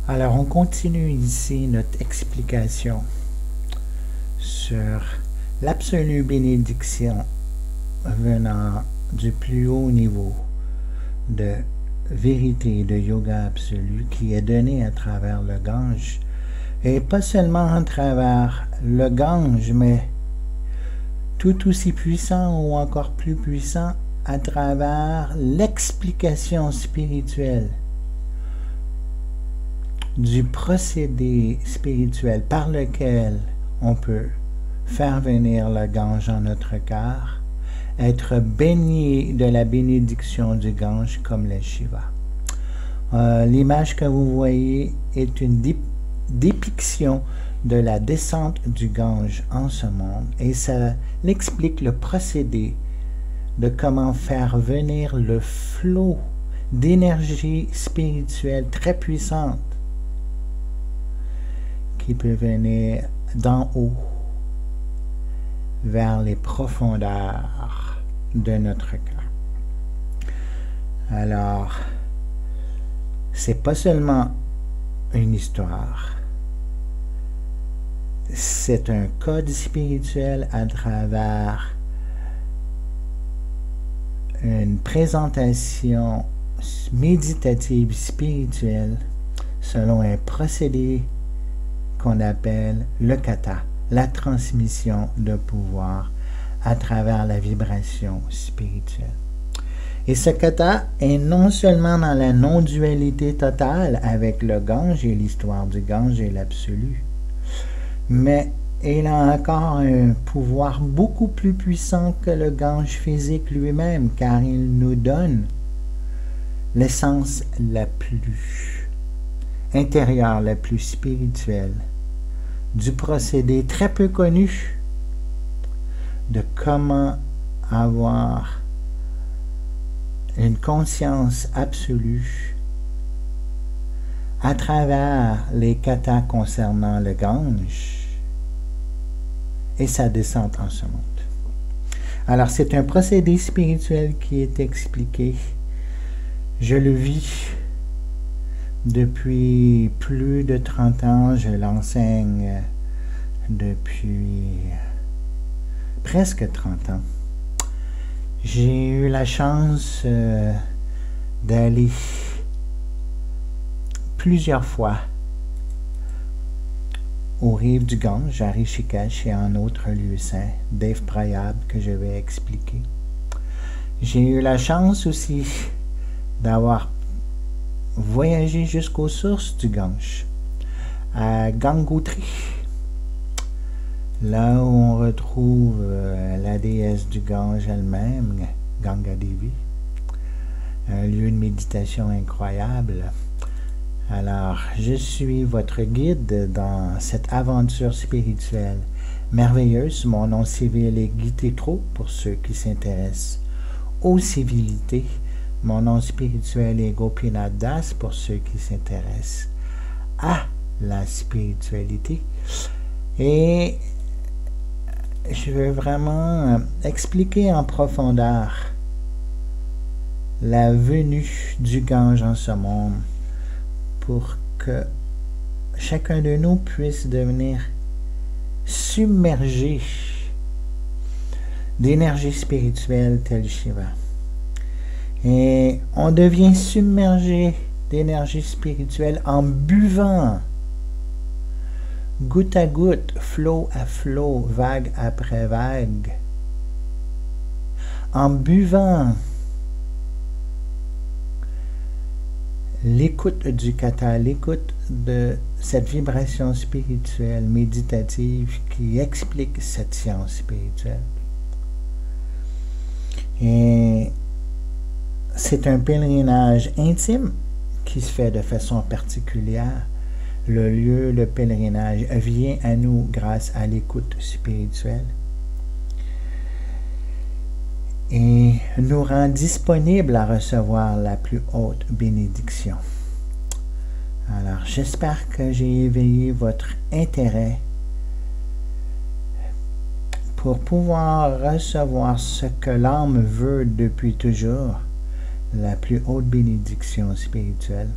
Alors, on continue ici notre explication sur l'absolue bénédiction venant du plus haut niveau de vérité de yoga absolu qui est donnée à travers le Gange, et pas seulement à travers le Gange, mais tout aussi puissant ou encore plus puissant à travers l'explication spirituelle du procédé spirituel par lequel on peut faire venir le Gange en notre cœur, être baigné de la bénédiction du Gange comme les Shiva. L'image que vous voyez est une dépiction de la descente du Gange en ce monde, et ça explique le procédé de comment faire venir le flot d'énergie spirituelle très puissante qui peut venir d'en haut vers les profondeurs de notre cœur. Alors, c'est pas seulement une histoire, c'est un code spirituel à travers une présentation méditative spirituelle selon un procédé qu'on appelle le kata, la transmission de pouvoir à travers la vibration spirituelle. Et ce kata est non seulement dans la non-dualité totale avec le Gange et l'histoire du Gange et l'absolu, mais il a encore un pouvoir beaucoup plus puissant que le Gange physique lui-même, car il nous donne l'essence la plus intérieure, la plus spirituelle du procédé très peu connu de comment avoir une conscience absolue à travers les katas concernant le Gange et sa descente en ce monde. Alors, c'est un procédé spirituel qui est expliqué. Je le vis depuis plus de 30 ans. Je l'enseigne depuis presque 30 ans. J'ai eu la chance d'aller plusieurs fois aux rives du Gange, à Rishikesh et en autres lieux saints, Dev Prayag, que je vais expliquer. J'ai eu la chance aussi d'avoir voyagé jusqu'aux sources du Gange, à Gangotri, là où on retrouve la déesse du Gange elle-même, Ganga Devi, un lieu de méditation incroyable. Alors, je suis votre guide dans cette aventure spirituelle merveilleuse. Mon nom civil est Guy Tétrault, pour ceux qui s'intéressent aux civilités. Mon nom spirituel est Gopinath Das, pour ceux qui s'intéressent à la spiritualité. Et je veux vraiment expliquer en profondeur la venue du Gange en ce monde, pour que chacun de nous puisse devenir submergé d'énergie spirituelle telle Shiva. Et on devient submergé d'énergie spirituelle en buvant goutte à goutte, flot à flot, vague après vague, en buvant l'écoute du kata, l'écoute de cette vibration spirituelle, méditative qui explique cette science spirituelle. Et c'est un pèlerinage intime qui se fait de façon particulière. Le lieu, le pèlerinage vient à nous grâce à l'écoute spirituelle et nous rend disponibles à recevoir la plus haute bénédiction. Alors, j'espère que j'ai éveillé votre intérêt pour pouvoir recevoir ce que l'âme veut depuis toujours, la plus haute bénédiction spirituelle.